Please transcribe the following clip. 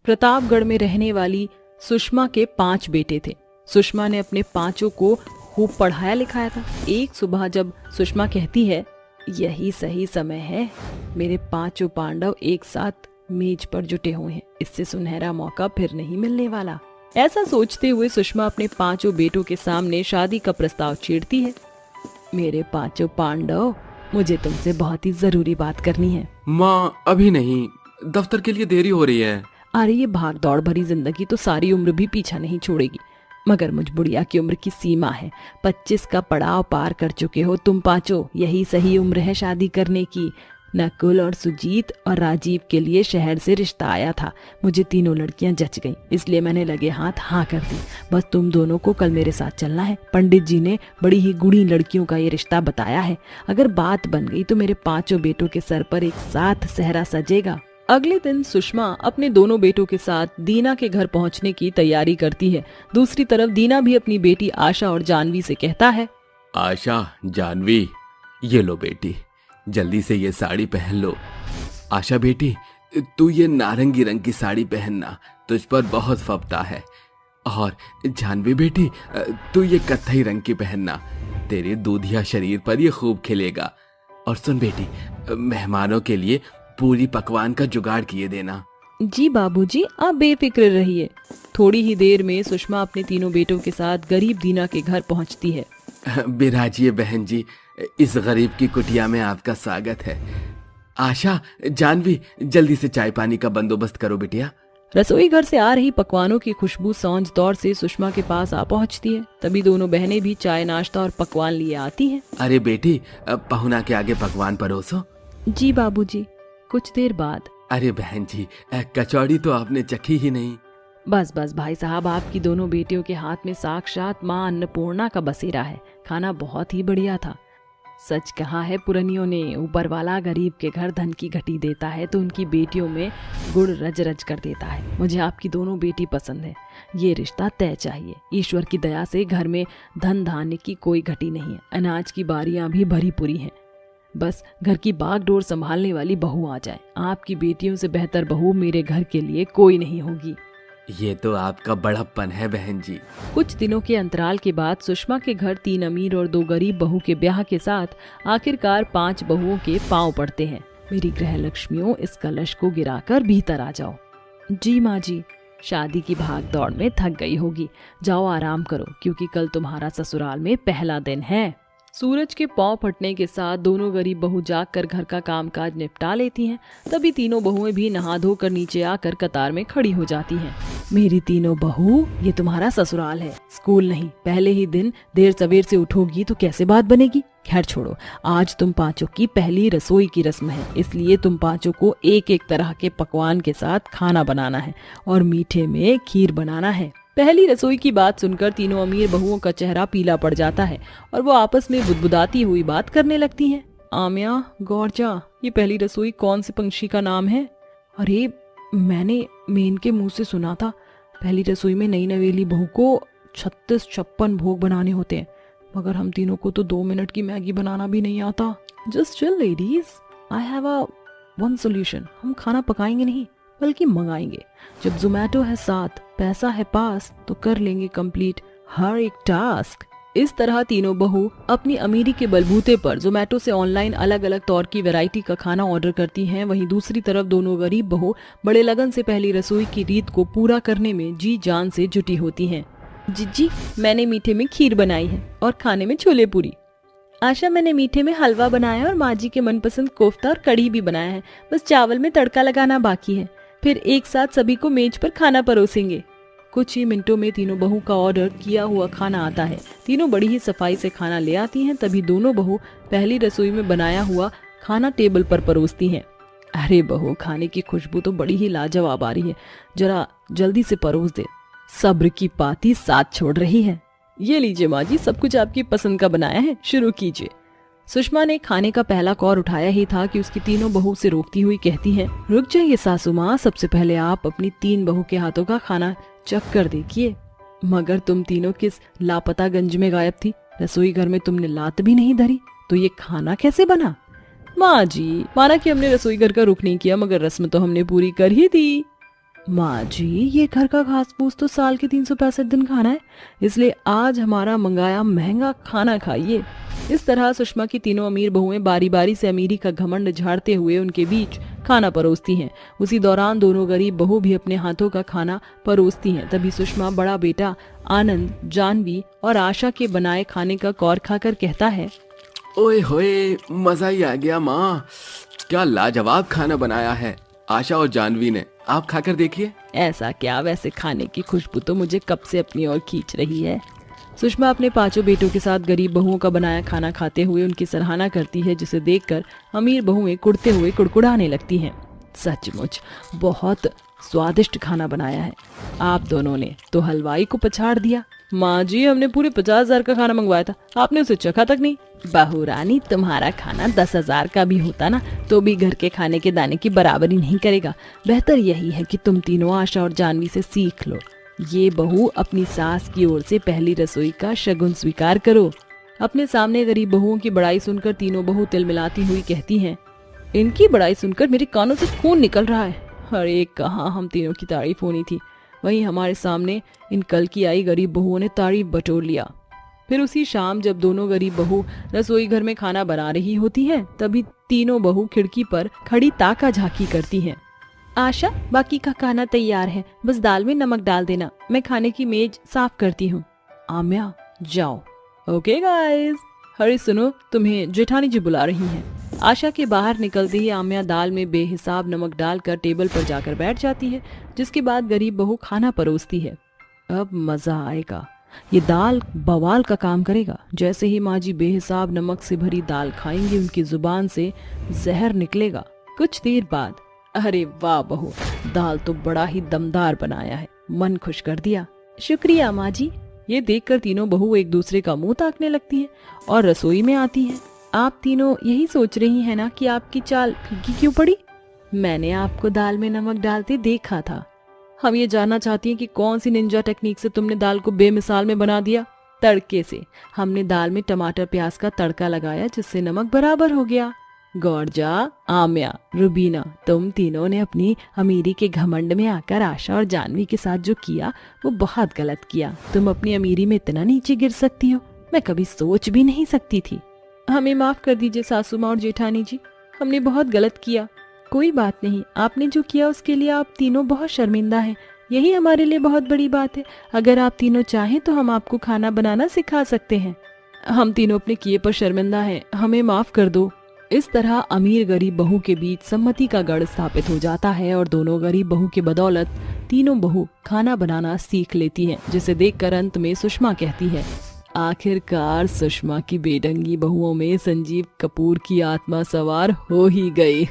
प्रतापगढ़ में रहने वाली सुषमा के 5 बेटे थे। सुषमा ने अपने 5 को खूब पढ़ाया लिखाया था। एक सुबह जब सुषमा कहती है, यही सही समय है, मेरे 5 पांडव एक साथ मेज पर जुटे हुए हैं, इससे सुनहरा मौका फिर नहीं मिलने वाला। ऐसा सोचते हुए सुषमा अपने 5 बेटों के सामने शादी का प्रस्ताव छेड़ती है। मेरे 5 पांडव, मुझे तुमसे बहुत ही जरूरी बात करनी है। माँ अभी नहीं, दफ्तर के लिए देरी हो रही है। अरे ये भाग दौड़ भरी जिंदगी तो सारी उम्र भी पीछा नहीं छोड़ेगी, मगर मुझ बुढ़िया की उम्र की सीमा है। 25 का पड़ाव पार कर चुके हो तुम 5, यही सही उम्र है शादी करने की। नकुल और सुजीत और राजीव के लिए शहर से रिश्ता आया था। मुझे तीनों लड़कियां जच गईं, इसलिए मैंने लगे हाथ हाँ कर दी। बस तुम दोनों को कल मेरे साथ चलना है। पंडित जी ने बड़ी ही गूढ़ी लड़कियों का ये रिश्ता बताया है। अगर बात बन गई तो मेरे 5 बेटों के सर पर एक साथ सेहरा सजेगा। अगले दिन सुषमा अपने दोनों बेटों के साथ दीना के घर पहुंचने की तैयारी करती है। दूसरी तरफ दीना भी अपनी बेटी आशा और जानवी से कहता है, आशा, जानवी, ये लो बेटी, जल्दी से ये साड़ी पहन लो। आशा बेटी, तू ये नारंगी रंग की साड़ी पहनना, तुझ पर बहुत फबता है। और जानवी बेटी, तू ये कत्थई रंग की पहनना, तेरे दूधिया शरीर पर ये खूब खिलेगा। और सुन बेटी, मेहमानों के लिए पूरी पकवान का जुगाड़ किए देना। जी बाबूजी, आप बेफिक्र रहिए। थोड़ी ही देर में सुषमा अपने तीनों बेटों के साथ गरीब दीना के घर पहुंचती है। बिराजिए बहन जी, इस गरीब की कुटिया में आपका स्वागत है। आशा, जानवी, जल्दी से चाय पानी का बंदोबस्त करो बिटिया। रसोई घर से आ रही पकवानों की खुशबू सौंज दौर से सुषमा के पास आ पहुंचती है। तभी दोनों बहनें भी चाय, नाश्ता और पकवान लिए आती हैं। अरे बेटी, पहुना के आगे पकवान परोसो। जी बाबूजी। कुछ देर बाद, अरे बहन जी, कचौड़ी तो आपने चखी ही नहीं। बस बस भाई साहब, आपकी दोनों बेटियों के हाथ में साक्षात माँ अन्नपूर्णा का बसेरा है। खाना बहुत ही बढ़िया था। सच कहा है पुरनियों ने, ऊपर वाला गरीब के घर धन की घटी देता है तो उनकी बेटियों में गुड़ रज रज कर देता है। मुझे आपकी दोनों बेटी पसंद है। ये रिश्ता तय चाहिए। ईश्वर की दया से घर में धन धान्य की कोई घटी नहीं है। अनाज की बारियां भी भरी पूरी हैं। बस घर की बागडोर संभालने वाली बहू आ जाए। आपकी बेटियों से बेहतर बहू मेरे घर के लिए कोई नहीं होगी। ये तो आपका बड़प्पन है बहन जी। कुछ दिनों के अंतराल के बाद सुषमा के घर 3 अमीर और 2 गरीब बहू के ब्याह के साथ आखिरकार 5 बहुओं के पांव पड़ते हैं। मेरी गृह लक्ष्मियों, इस कलश को गिराकर भीतर आ जाओ। जी माँ जी। शादी की भाग दौड़ में थक गई होगी, जाओ आराम करो, क्योंकि कल तुम्हारा ससुराल में पहला दिन है। सूरज के पांव फटने के साथ दोनों गरीब बहू जागकर घर का कामकाज निपटा लेती हैं। तभी तीनों बहुएं भी नहा धोकर नीचे आकर कतार में खड़ी हो जाती हैं। मेरी तीनों बहू, ये तुम्हारा ससुराल है, स्कूल नहीं। पहले ही दिन देर सवेर से उठोगी तो कैसे बात बनेगी। खैर छोड़ो, आज तुम 5 की पहली रसोई की रस्म है, इसलिए तुम 5 को एक एक तरह के पकवान के साथ खाना बनाना है और मीठे में खीर बनाना है। पहली रसोई की बात सुनकर तीनों अमीर बहुओं का चेहरा पीला पड़ जाता है और वो आपस में बुदबुदाती हुई बात करने लगती हैं। आम्या, गौरजा, ये पहली रसोई कौन से पंछी का नाम है? अरे मैंने मेन के मुंह से सुना था, पहली रसोई में नई नवेली बहू को 36-56 भोग बनाने होते हैं, मगर हम तीनों को तो 2 मिनट की मैगी बनाना भी नहीं आता। Just chill ladies, I have a one solution. हम खाना पकाएंगे नहीं बल्कि मंगाएंगे। जब जोमैटो है साथ, पैसा है पास, तो कर लेंगे कंप्लीट हर एक टास्क। इस तरह तीनों बहू अपनी अमीरी के बलबूते पर जोमैटो से ऑनलाइन अलग अलग तौर की वैरायटी का खाना ऑर्डर करती हैं। वहीं दूसरी तरफ दोनों गरीब बहू बड़े लगन से पहली रसोई की रीत को पूरा करने में जी जान से जुटी होती हैं। जी, मैंने मीठे में खीर बनाई है और खाने में छोले पूरी। आशा, मैंने मीठे में हलवा बनाया और माँ जी के मनपसंद कोफ्ता और कढ़ी भी बनाया है, बस चावल में तड़का लगाना बाकी है। फिर एक साथ सभी को मेज पर खाना परोसेंगे। कुछ ही मिनटों में तीनों बहू का ऑर्डर किया हुआ खाना आता है। तीनों बड़ी ही सफाई से खाना ले आती हैं। तभी दोनों बहू पहली रसोई में बनाया हुआ खाना टेबल पर परोसती हैं। अरे बहू, खाने की खुशबू तो बड़ी ही लाजवाब आ रही है, जरा जल्दी से परोस दे, सब्र की पाती साथ छोड़ रही है। ये लीजिए माँ जी, सब कुछ आपकी पसंद का बनाया है, शुरू कीजिए। सुषमा ने खाने का पहला कौर उठाया ही था कि उसकी तीनों बहू से रोकती हुई कहती है, रुक जाइए सासू माँ, सबसे पहले आप अपनी 3 बहू के हाथों का खाना चख कर देखिए। मगर तुम तीनों किस लापता गंज में गायब थी? रसोई घर में तुमने लात भी नहीं धरी, तो ये खाना कैसे बना? माँ जी, माना कि हमने रसोई घर का रुख नहीं किया, मगर रस्म तो हमने पूरी कर ही दी। माँ जी, ये घर का घास फूस तो साल के 365 दिन खाना है, इसलिए आज हमारा मंगाया महंगा खाना खाइए। इस तरह सुषमा की तीनों अमीर बहुएं बारी बारी से अमीरी का घमंड झाड़ते हुए उनके बीच खाना परोसती हैं। उसी दौरान दोनों गरीब बहू भी अपने हाथों का खाना परोसती हैं। तभी सुषमा बड़ा बेटा आनंद, जानवी और आशा के बनाए खाने का कौर खाकर कहता है, ओए होए, मजा ही आ गया माँ, क्या लाजवाब खाना बनाया है आशा और जानवी ने, आप खाकर देखिए। ऐसा क्या, वैसे खाने की खुशबू तो मुझे कब से अपनी ओर खींच रही है। सुषमा अपने पांचों बेटों के साथ गरीब बहुओं का बनाया खाना खाते हुए उनकी सराहना करती है, जिसे देखकर अमीर बहुएं कुड़ते हुए कुड़कुड़ाने लगती हैं। सचमुच बहुत स्वादिष्ट खाना बनाया है, आप दोनों ने तो हलवाई को पछाड़ दिया। माँ जी, हमने पूरे 50,000 का खाना मंगवाया था, आपने उसे चखा तक नहीं। बहू रानी, तुम्हारा खाना 10,000 का भी होता ना तो भी घर के खाने के दाने की बराबरी नहीं करेगा। बेहतर यही है कि तुम तीनों आशा और जानवी से सीख लो। ये बहू अपनी सास की ओर से पहली रसोई का शगुन स्वीकार करो। अपने सामने गरीब बहुओं की बड़ाई सुनकर तीनों बहू तिल मिलाती हुई कहती हैं, इनकी बड़ाई सुनकर मेरे कानों से खून निकल रहा है। अरे कहाँ हम तीनों की तारीफ होनी थी, वहीं हमारे सामने इन कल की आई गरीब बहुओं ने तारीफ बटोर लिया। फिर उसी शाम जब दोनों गरीब बहू रसोई घर में खाना बना रही होती हैं, तभी तीनों बहू खिड़की पर खड़ी ताका झांकी करती हैं। आशा, बाकी का खाना तैयार है, बस दाल में नमक डाल देना, मैं खाने की मेज साफ करती हूँ। आम्या, जाओ। Okay guys. हरी सुनो, तुम्हें जेठानी जी बुला रही हैं। आशा के बाहर निकलते ही आम्या दाल में बेहिसाब नमक डालकर टेबल पर जाकर बैठ जाती है, जिसके बाद गरीब बहू खाना परोसती है। अब मजा आएगा, ये दाल बवाल का काम करेगा। जैसे ही माँ जी बेहिसाब नमक से भरी दाल खाएंगी, उनकी जुबान से जहर निकलेगा। कुछ देर बाद, अरे वाह बहू, दाल तो बड़ा ही दमदार बनाया है, मन खुश कर दिया। शुक्रिया माँ जी। ये देखकर तीनों बहू एक दूसरे का मुंह ताकने लगती हैं और रसोई में आती हैं। आप तीनों यही सोच रही हैं ना कि आपकी चाल फीकी क्यों पड़ी? मैंने आपको दाल में नमक डालते देखा था। हम ये जानना चाहती हैं कि कौन सी निंजा टेक्निक से तुमने दाल को बेमिसाल में बना दिया। तड़के से। हमने दाल में टमाटर प्याज का तड़का लगाया, जिससे नमक बराबर हो गया। गौरजा, आम्या, रुबीना, तुम तीनों ने अपनी अमीरी के घमंड में आकर आशा और जानवी के साथ जो किया वो बहुत गलत किया। तुम अपनी अमीरी में इतना नीचे गिर सकती हो, मैं कभी सोच भी नहीं सकती थी। हमें माफ कर दीजिए सासू माँ और जेठानी जी, हमने बहुत गलत किया। कोई बात नहीं, आपने जो किया उसके लिए आप तीनों बहुत शर्मिंदा हैं, यही हमारे लिए बहुत बड़ी बात है। अगर आप तीनों चाहें तो हम आपको खाना बनाना सिखा सकते हैं। हम तीनों अपने किए पर शर्मिंदा हैं, हमें माफ कर दो। इस तरह अमीर गरीब बहू के बीच सम्मति का गढ़ स्थापित हो जाता है और दोनों गरीब बहू के बदौलत तीनों बहू खाना बनाना सीख लेती हैं, जिसे देखकर अंत में सुषमा कहती है, आखिरकार सुषमा की बेढंगी बहुओं में संजीव कपूर की आत्मा सवार हो ही गई।